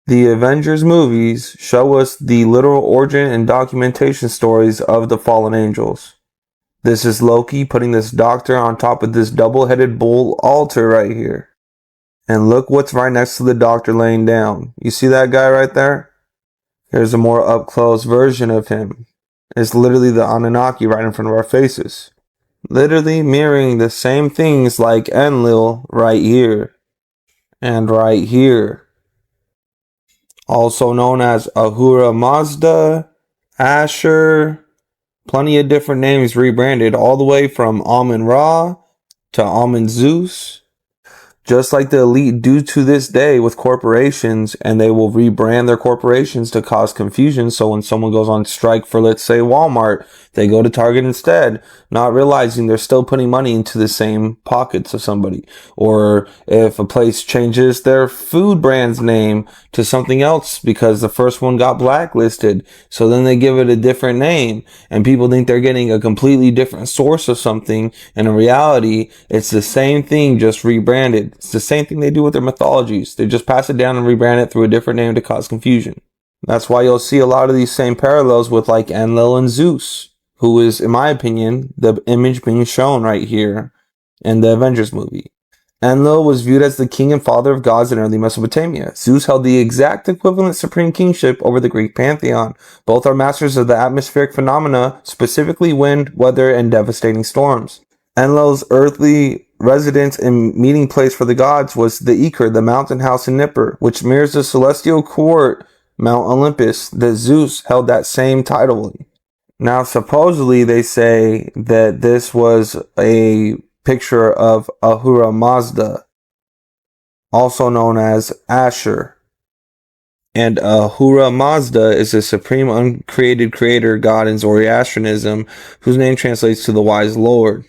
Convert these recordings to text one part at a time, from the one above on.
The Avengers movies show us the literal origin and documentation stories of the fallen angels. This is Loki putting this doctor on top of this double-headed bull altar right here. And look what's right next to the doctor laying down. You see that guy right there? Here's a more up-close version of him. It's literally the Anunnaki right in front of our faces. Literally mirroring the same things like Enlil right here. And right here. Also known as Ahura Mazda, Asher, plenty of different names rebranded all the way from Amun-Ra to Amun-Zeus. Just like the elite do to this day with corporations, and they will rebrand their corporations to cause confusion. So when someone goes on strike for, let's say, Walmart, they go to Target instead, not realizing they're still putting money into the same pockets of somebody. Or if a place changes their food brand's name to something else because the first one got blacklisted, so then they give it a different name, and people think they're getting a completely different source of something, and in reality, it's the same thing, just rebranded. It's the same thing they do with their mythologies. They just pass it down and rebrand it through a different name to cause confusion. That's why you'll see a lot of these same parallels with like Enlil and Zeus, who is, in my opinion, the image being shown right here in the Avengers movie. Enlil was viewed as the king and father of gods in early Mesopotamia. Zeus held the exact equivalent supreme kingship over the Greek pantheon. Both are masters of the atmospheric phenomena, specifically wind, weather, and devastating storms. Enlil's earthly residence and meeting place for the gods was the Eker, the mountain house in Nippur, which mirrors the celestial court, Mount Olympus, that Zeus held that same title. Now, supposedly, they say that this was a picture of Ahura Mazda, also known as Asher. And Ahura Mazda is the supreme uncreated creator god in Zoroastrianism, whose name translates to the wise lord.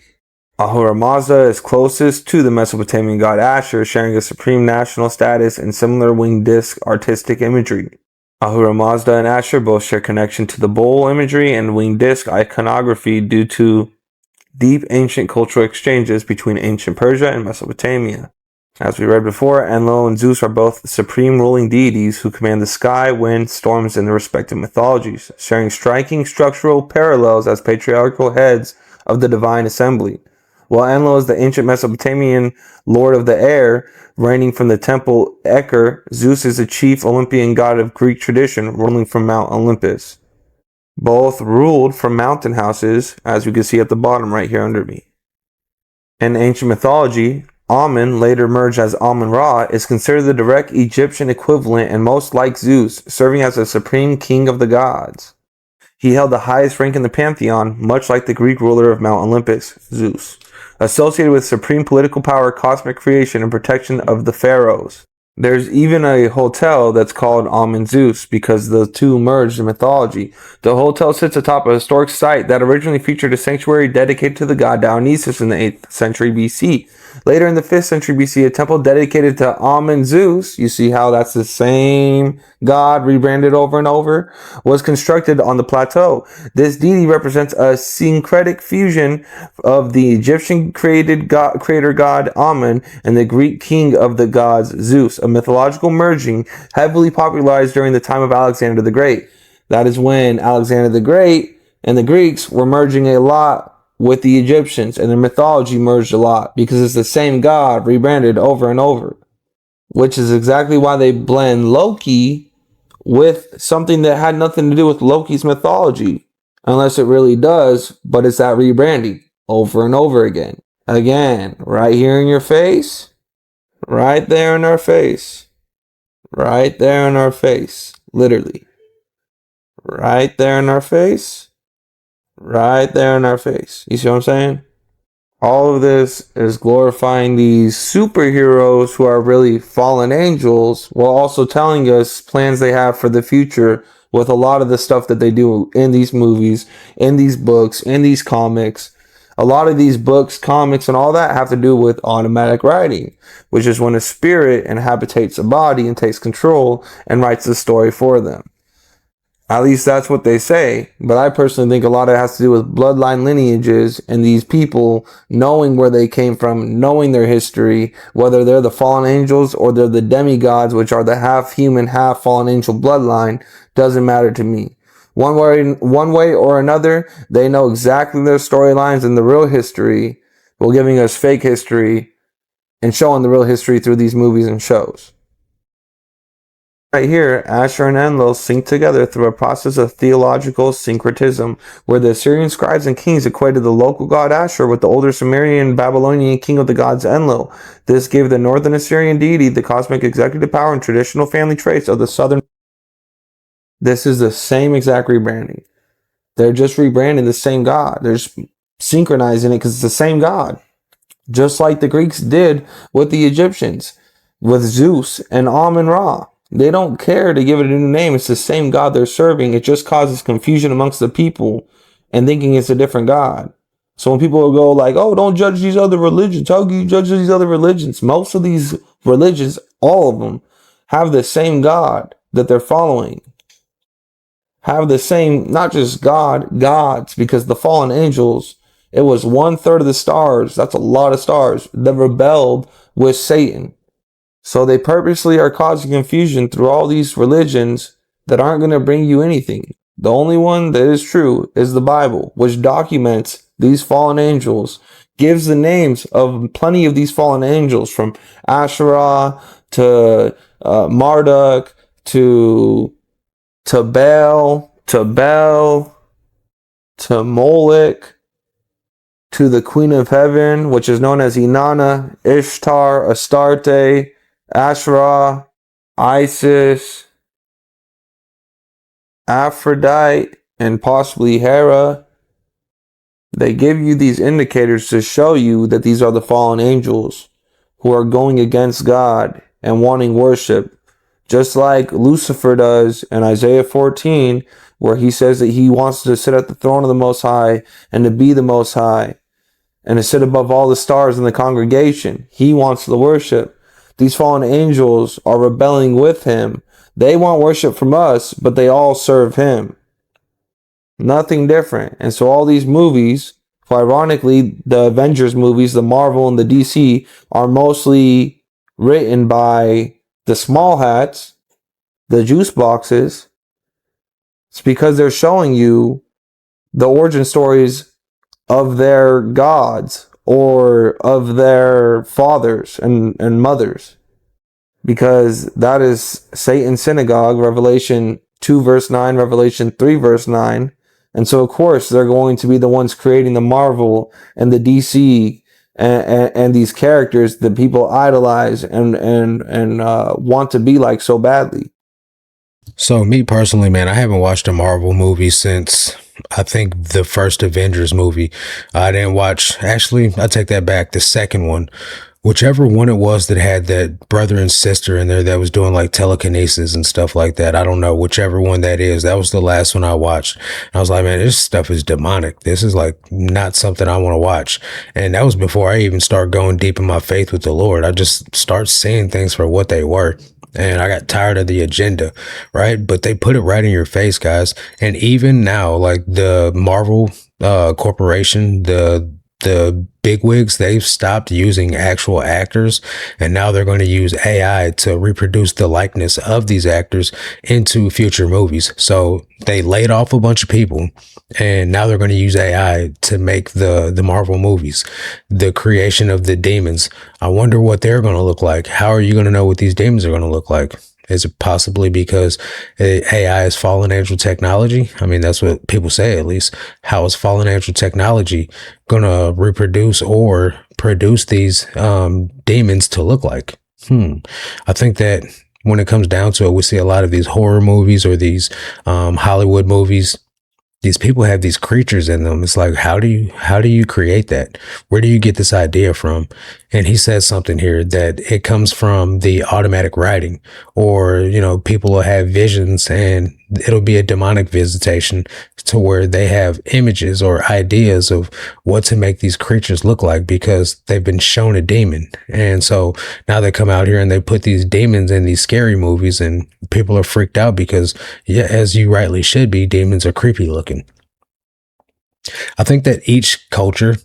Ahura Mazda is closest to the Mesopotamian god Asher, sharing a supreme national status and similar winged disc artistic imagery. Ahura Mazda and Asher both share connection to the bull imagery and winged disc iconography due to deep ancient cultural exchanges between ancient Persia and Mesopotamia. As we read before, Enlil and Zeus are both supreme ruling deities who command the sky, wind, storms in their respective mythologies, sharing striking structural parallels as patriarchal heads of the divine assembly. While Enlil is the ancient Mesopotamian lord of the air, reigning from the temple Eker, Zeus is the chief Olympian god of Greek tradition, ruling from Mount Olympus. Both ruled from mountain houses, as you can see at the bottom right here under me. In ancient mythology, Amun, later merged as Amun-Ra, is considered the direct Egyptian equivalent and most like Zeus, serving as the supreme king of the gods. He held the highest rank in the pantheon, much like the Greek ruler of Mount Olympus, Zeus, associated with supreme political power, cosmic creation, and protection of the pharaohs. There's even a hotel that's called Amun-Zeus because the two merged in mythology. The hotel sits atop a historic site that originally featured a sanctuary dedicated to the god Dionysus in the 8th century BC. Later in the 5th century BC, a temple dedicated to Amun-Zeus, you see how that's the same god rebranded over and over, was constructed on the plateau. This deity represents a syncretic fusion of the Egyptian creator god Amun and the Greek king of the gods Zeus, a mythological merging heavily popularized during the time of Alexander the Great. That is when Alexander the Great and the Greeks were merging a lot with the Egyptians, and their mythology merged a lot because it's the same god rebranded over and over, which is exactly why they blend Loki with something that had nothing to do with Loki's mythology, unless it really does, but it's that rebranding over and over again. Again, right here in your face, right there in our face, right there in our face, literally, right there in our face. Right there in our face. You see what I'm saying? All of this is glorifying these superheroes who are really fallen angels, while also telling us plans they have for the future with a lot of the stuff that they do in these movies, in these books, in these comics. A lot of these books, comics, and all that have to do with automatic writing, which is when a spirit inhabitates a body and takes control and writes the story for them. At least that's what they say. But I personally think a lot of it has to do with bloodline lineages and these people knowing where they came from, knowing their history, whether they're the fallen angels or they're the demigods, which are the half human, half fallen angel bloodline, doesn't matter to me. One way or another, they know exactly their storylines and the real history, while giving us fake history and showing the real history through these movies and shows. Right here, Asher and Enlil sync together through a process of theological syncretism, where the Assyrian scribes and kings equated the local god Asher with the older Sumerian and Babylonian king of the gods Enlil. This gave the northern Assyrian deity the cosmic executive power and traditional family traits of the southern. This is the same exact rebranding. They're just rebranding the same god. They're just synchronizing it because it's the same god. Just like the Greeks did with the Egyptians, with Zeus and Amun-Ra. They don't care to give it a new name. It's the same God they're serving. It just causes confusion amongst the people and thinking it's a different God. So when people will go like, oh, don't judge these other religions. How can you judge these other religions? Most of these religions, all of them, have the same God that they're following. Have the same, not just gods, because the fallen angels, it was 1/3 of the stars. That's a lot of stars that rebelled with Satan. So they purposely are causing confusion through all these religions that aren't going to bring you anything. The only one that is true is the Bible, which documents these fallen angels, gives the names of plenty of these fallen angels, from Asherah to Marduk to Bel to Moloch to the Queen of Heaven, which is known as Inanna, Ishtar, Astarte, Asherah, Isis, Aphrodite, and possibly Hera. They give you these indicators to show you that these are the fallen angels who are going against God and wanting worship, just like Lucifer does in Isaiah 14, where he says that he wants to sit at the throne of the Most High and to be the Most High and to sit above all the stars in the congregation. He wants the worship. These fallen angels are rebelling with him. They want worship from us, but they all serve him. Nothing different. And so all these movies, ironically, the Avengers movies, the Marvel and the DC, are mostly written by the small hats, the juice boxes. It's because they're showing you the origin stories of their gods or of their fathers and mothers, because that is Satan's synagogue, Revelation 2 verse 9, Revelation 3 verse 9. And so of course they're going to be the ones creating the Marvel and the DC and these characters that people idolize and want to be like so badly. So me personally, man, I haven't watched a Marvel movie since I think the first Avengers movie. I didn't watch, actually, I take that back, the second one. Whichever one it was that had that brother and sister in there that was doing like telekinesis and stuff like that. I don't know, whichever one that is. That was the last one I watched. And I was like, man, this stuff is demonic. This is like not something I want to watch. And that was before I even started going deep in my faith with the Lord. I just started seeing things for what they were. And I got tired of the agenda, right? But they put it right in your face, guys. And even now, like the Marvel corporation, the bigwigs, they've stopped using actual actors, and now they're going to use AI to reproduce the likeness of these actors into future movies. So they laid off a bunch of people, and now they're going to use AI to make the Marvel movies, the creation of the demons. I wonder what they're going to look like. How are you going to know what these demons are going to look like? Is it possibly because AI is fallen angel technology? I mean, that's what people say, at least. How is fallen angel technology going to reproduce or produce these demons to look like? I think that when it comes down to it, we see a lot of these horror movies or these Hollywood movies. These people have these creatures in them. It's like, how do you create that? Where do you get this idea from? And he says something here that it comes from the automatic writing, or, people will have visions and it'll be a demonic visitation to where they have images or ideas of what to make these creatures look like because they've been shown a demon. And so now they come out here and they put these demons in these scary movies and people are freaked out because, yeah, as you rightly should be, demons are creepy looking. I think that each culture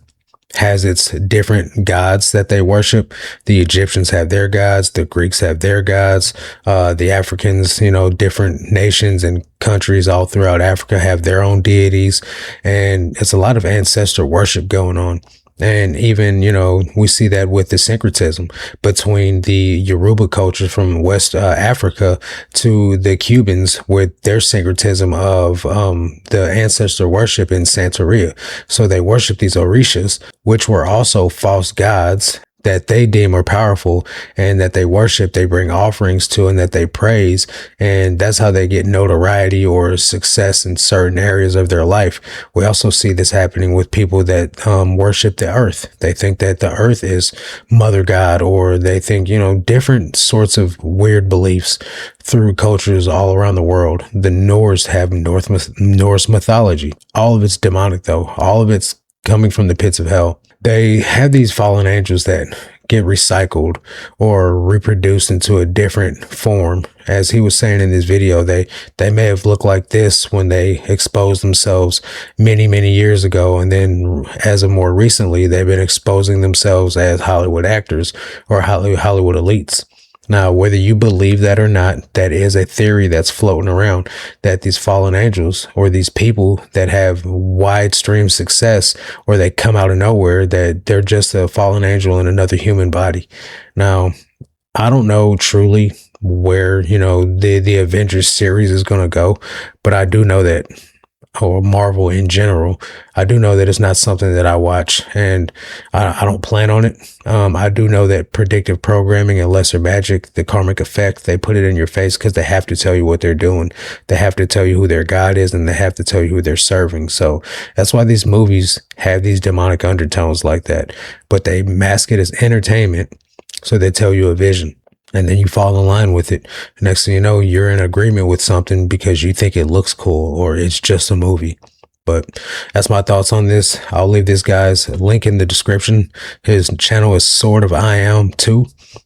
has its different gods that they worship. The Egyptians have their gods, the Greeks have their gods, the Africans, different nations and countries all throughout Africa have their own deities, and it's a lot of ancestor worship going on. And even, we see that with the syncretism between the Yoruba culture from West Africa to the Cubans with their syncretism of the ancestor worship in Santeria. So they worship these orishas, which were also false gods that they deem are powerful and that they worship, they bring offerings to, and that they praise. And that's how they get notoriety or success in certain areas of their life. We also see this happening with people that worship the earth. They think that the earth is mother god, or they think, different sorts of weird beliefs through cultures all around the world. The Norse have Norse mythology. All of it's demonic though. All of it's coming from the pits of hell. They have these fallen angels that get recycled or reproduced into a different form. As he was saying in this video, they may have looked like this when they exposed themselves many, many years ago. And then as of more recently, they've been exposing themselves as Hollywood actors or Hollywood elites. Now, whether you believe that or not, that is a theory that's floating around, that these fallen angels or these people that have wide stream success, or they come out of nowhere, that they're just a fallen angel in another human body. Now, I don't know truly where, the Avengers series is going to go, but I do know that, or Marvel in general, I do know that it's not something that I watch, and I don't plan on it. I do know that predictive programming and lesser magic, the karmic effect, they put it in your face because they have to tell you what they're doing. They have to tell you who their god is, and they have to tell you who they're serving. So that's why these movies have these demonic undertones like that, but they mask it as entertainment. So they tell you a vision. And then you fall in line with it. Next thing you know, you're in agreement with something because you think it looks cool or it's just a movie. But that's my thoughts on this. I'll leave this guy's link in the description. His channel is sort of I Am too.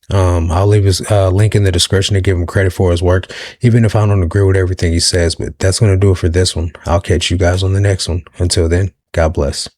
I'll leave his link in the description to give him credit for his work, even if I don't agree with everything he says. But that's going to do it for this one. I'll catch you guys on the next one. Until then, God bless.